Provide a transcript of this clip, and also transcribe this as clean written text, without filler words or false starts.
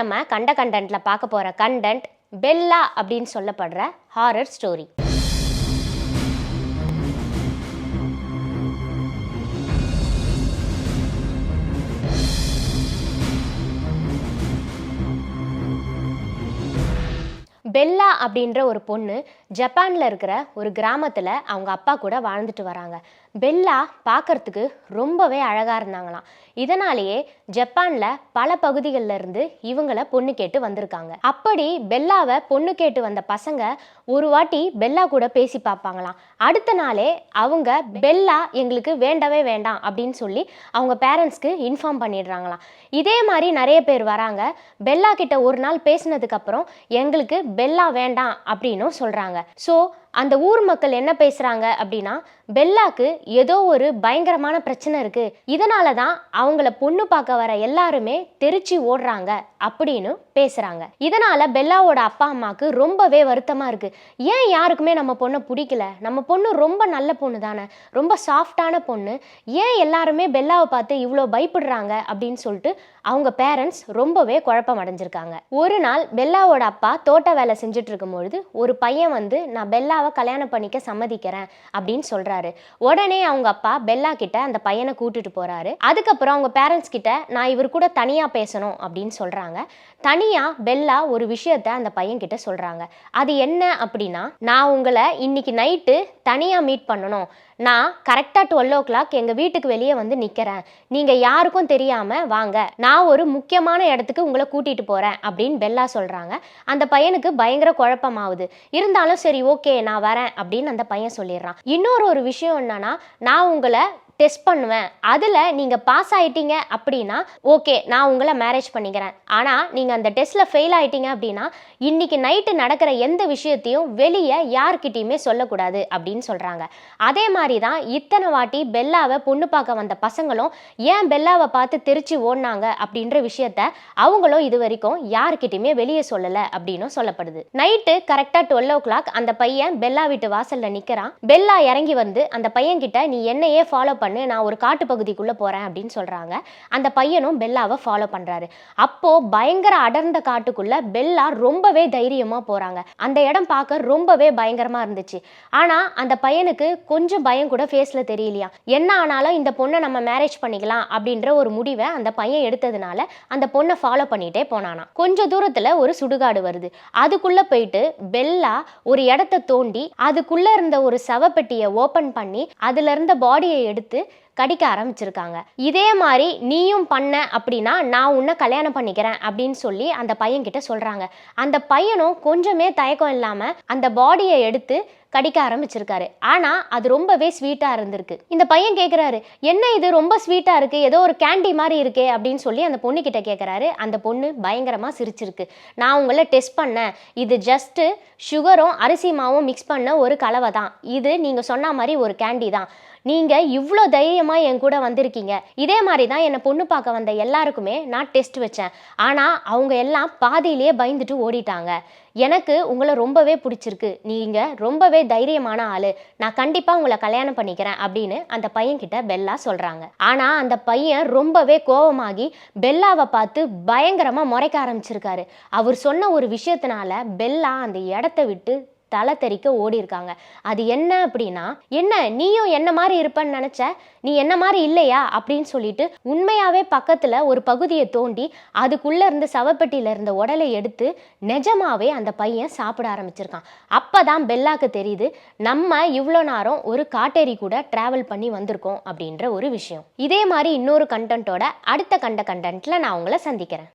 நம்ம கண்டென்ட்ல பார்க்க போற கண்டென்ட் பெல்லா அப்படின்னு சொல்லப்படுற ஹாரர் ஸ்டோரி. பெல்லா அப்படின்ற ஒரு பொண்ணு ஜப்பான்ல இருக்கிற ஒரு கிராமத்துல அவங்க அப்பா கூட வாழ்ந்துட்டு வராங்க. பெல்லா பார்க்கறதுக்கு ரொம்பவே அழகா இருந்தாங்களாம். இதனாலேயே ஜப்பான்ல பல பகுதிகளில் இருந்து இவங்கள பொண்ணு கேட்டு வந்திருக்காங்க. அப்படி பெல்லாவை பொண்ணு கேட்டு வந்த பசங்க ஒரு வாட்டி பெல்லா கூட பேசி பார்ப்பாங்களாம். அடுத்த நாளே அவங்க பெல்லா எங்களுக்கு வேண்டவே வேண்டாம் அப்படின்னு சொல்லி அவங்க பேரண்ட்ஸ்க்கு இன்ஃபார்ம் பண்ணிடுறாங்களாம். இதே மாதிரி நிறைய பேர் வராங்க. பெல்லா கிட்ட ஒரு நாள் பேசினதுக்கு அப்புறம் எங்களுக்கு பெல்லா வேண்டாம் அப்படின்னும் சொல்றாங்க. ஸோ அந்த ஊர் மக்கள் என்ன பேசுறாங்க அப்படின்னா, பெல்லாக்கு ஏதோ ஒரு பயங்கரமான பிரச்சனை இருக்கு, இதனால தான் அவங்கள பொண்ணு பார்க்க வர எல்லாருமே தெரிச்சு ஓடுறாங்க அப்படின்னு பேசுறாங்க. இதனால பெல்லாவோட அப்பா அம்மாவுக்கு ரொம்பவே வருத்தமா இருக்கு. ஏன் யாருக்குமே நம்ம பொண்ணை பிடிக்கல? நம்ம பொண்ணு ரொம்ப நல்ல பொண்ணு தானே, ரொம்ப சாஃப்டான பொண்ணு, ஏன் எல்லாருமே பெல்லாவை பார்த்து இவ்வளோ பயப்படுறாங்க அப்படின்னு சொல்லிட்டு அவங்க பேரண்ட்ஸ் ரொம்பவே குழப்பம் அடைஞ்சிருக்காங்க. ஒரு நாள் பெல்லாவோட அப்பா தோட்ட வேலை செஞ்சுட்டு இருக்கும் பொழுது ஒரு பையன் வந்து நான் பெல்லாவை கல்யாணம் பண்ணிக்க சம்மதிக்கிறேன் அப்படின்னு சொல்றாரு. உடனே அவங்க அப்பா பெல்லா கிட்ட அந்த பையனை கூட்டிட்டு போறாரு. அதுக்கப்புறம் அவங்க பேரண்ட்ஸ் கிட்ட நான் இவர் கூட தனியா பேசணும் அப்படின்னு சொல்றாங்க. தனியா பெல்லா ஒரு விஷயத்த அந்த பையன் கிட்ட சொல்றாங்க. அது என்ன அப்படின்னா, நான் உங்களை இன்னைக்கு நைட்டு தனியா மீட் பண்ணணும், நான் கரெக்டாக 12 o'clock எங்கள் வீட்டுக்கு வெளியே வந்து நிற்கிறேன், நீங்கள் யாருக்கும் தெரியாமல் வாங்க, நான் ஒரு முக்கியமான இடத்துக்கு உங்களை கூட்டிகிட்டு போகிறேன் அப்படின்னு பெல்லா சொல்கிறாங்க. அந்த பையனுக்கு பயங்கர குழப்பமாகுது. இருந்தாலும் சரி ஓகே நான் வரேன் அப்படின்னு அந்த பையன் சொல்லிடுறான். இன்னொரு விஷயம் என்னன்னா, நான் உங்களை டெஸ்ட் பண்ணுவேன், அதில் நீங்கள் பாஸ் ஆகிட்டீங்க அப்படின்னா ஓகே நான் உங்களை மேரேஜ் பண்ணிக்கிறேன், ஆனால் நீங்கள் அந்த டெஸ்ட்டில் ஃபெயில் ஆகிட்டீங்க அப்படின்னா இன்னைக்கு நைட்டு நடக்கிற எந்த விஷயத்தையும் வெளியே யார்கிட்டையுமே சொல்லக்கூடாது அப்படின்னு சொல்கிறாங்க. அதே மாதிரி தான் இத்தனை வாட்டி பெல்லாவை பொண்ணு பார்க்க வந்த பசங்களும் ஏன் பெல்லாவை பார்த்து தெரிச்சு ஓடினாங்க அப்படின்ற விஷயத்த அவங்களும் இது வரைக்கும் யார்கிட்டையுமே வெளியே சொல்லலை அப்படின்னும் சொல்லப்படுது. நைட்டு கரெக்டாக 12 o'clock அந்த பையன் பெல்லா வீட்டு வாசலில் நிற்கிறான். பெல்லா இறங்கி வந்து அந்த பையன்கிட்ட நீ என்னையே ஃபாலோ பண்ணு, நான் ஒரு காட்டு பகுதிக்குள்ள போறேன் அப்படின்னு சொல்றாங்க. அந்த பையனும் பெல்லாவை ஃபாலோ பண்றாரு. அப்போ பயங்கர அடர்ந்த காட்டுக்குள்ள பெல்லா ரொம்பவே தைரியமா போறாங்க. அந்த இடம் பார்க்க ரொம்பவே பயங்கரமா இருந்துச்சு. ஆனா அந்த பையனுக்கு கொஞ்சம் பயம் கூட ஃபேஸ்ல தெரியலையா. என்ன ஆனாலும் இந்த பொண்ணை நம்ம மேரேஜ் பண்ணிக்கலாம் அப்படின்ற ஒரு முடிவை அந்த பையன் எடுத்ததுனால அந்த பொண்ணை ஃபாலோ பண்ணிட்டே போனானா. கொஞ்ச தூரத்துல ஒரு சுடுகாடு வருது. அதுக்குள்ள போயிட்டு பெல்லா ஒரு இடத்தை தோண்டி அதுக்குள்ள இருந்த ஒரு சவப்பெட்டியை ஓபன் பண்ணி அதுல இருந்த பாடியை எடுத்து கடிக்க ஆரம்பிச்சிருக்காங்க. இதே மாதிரி நீயும் பண்ண அப்படின்னா நான் உன்னை கல்யாணம் பண்ணிக்கிறேன் அப்படின்னு சொல்லி அந்த பையன் கிட்ட சொல்றாங்க. அந்த பையனும் கொஞ்சமே தயக்கம் இல்லாம அந்த பாடியை எடுத்து கடிக்க ஆரம்பிச்சிருக்காரு. ஆனா அது ரொம்பவே ஸ்வீட்டா இருந்திருக்கு. இந்த பையன் கேட்கிறாரு, என்ன இது ரொம்ப ஸ்வீட்டா இருக்கு, ஏதோ ஒரு கேண்டி மாதிரி இருக்கே அப்படின்னு சொல்லி அந்த பொண்ணு கிட்ட கேட்கிறாரு. அந்த பொண்ணு பயங்கரமா சிரிச்சிருக்கு. நான் உங்களை டெஸ்ட் பண்ணேன், இது ஜஸ்ட் சுகரும் அரிசி மாவும் மிக்ஸ் பண்ண ஒரு கலவை தான், இது நீங்க சொன்ன மாதிரி ஒரு கேண்டி தான், நீங்க இவ்வளோ தைரியமா என் கூட வந்திருக்கீங்க. இதே மாதிரி தான் என்னை பொண்ணு பார்க்க வந்த எல்லாருக்குமே நான் டெஸ்ட் வச்சேன், ஆனா அவங்க எல்லாம் பாதியிலேயே பயந்துட்டு ஓடிட்டாங்க. எனக்கு உங்களை ரொம்பவே பிடிச்சிருக்கு, நீங்க ரொம்பவே தைரியமான ஆளு, நான் கண்டிப்பா உங்களை கல்யாணம் பண்ணிக்கிறேன் அப்படின்னு அந்த பையன் கிட்ட பெல்லா சொல்றாங்க. ஆனா அந்த பையன் ரொம்பவே கோபமாகி பெல்லாவை பார்த்து பயங்கரமா முறைக்க ஆரம்பிச்சிருக்காரு. அவர் சொன்ன ஒரு விஷயத்தினால பெல்லா அந்த இடத்த விட்டு தலை தெறிக்க ஓடி இருக்காங்க. அது என்ன அப்படின்னா, என்ன நீயும் என்ன மாதிரி இருப்பன்னு நினைச்ச, நீ என்ன மாதிரி இல்லையா அப்படின்னு சொல்லிட்டு உண்மையாவே பக்கத்துல ஒரு பகுதியை தோண்டி அதுக்குள்ள இருந்து சவப்பெட்டியில இருந்த உடலை எடுத்து நிஜமாவே அந்த பையன் சாப்பிட ஆரம்பிச்சிருக்கான். அப்பதான் பெல்லாக்கு தெரியுது, நம்ம இவ்வளோ நேரம் ஒரு காட்டேரி கூட டிராவல் பண்ணி வந்திருக்கோம் அப்படின்ற ஒரு விஷயம். இதே மாதிரி இன்னொரு கண்டென்ட்டோட அடுத்த கண்டென்ட்ல நான் உங்களை சந்திக்கிறேன்.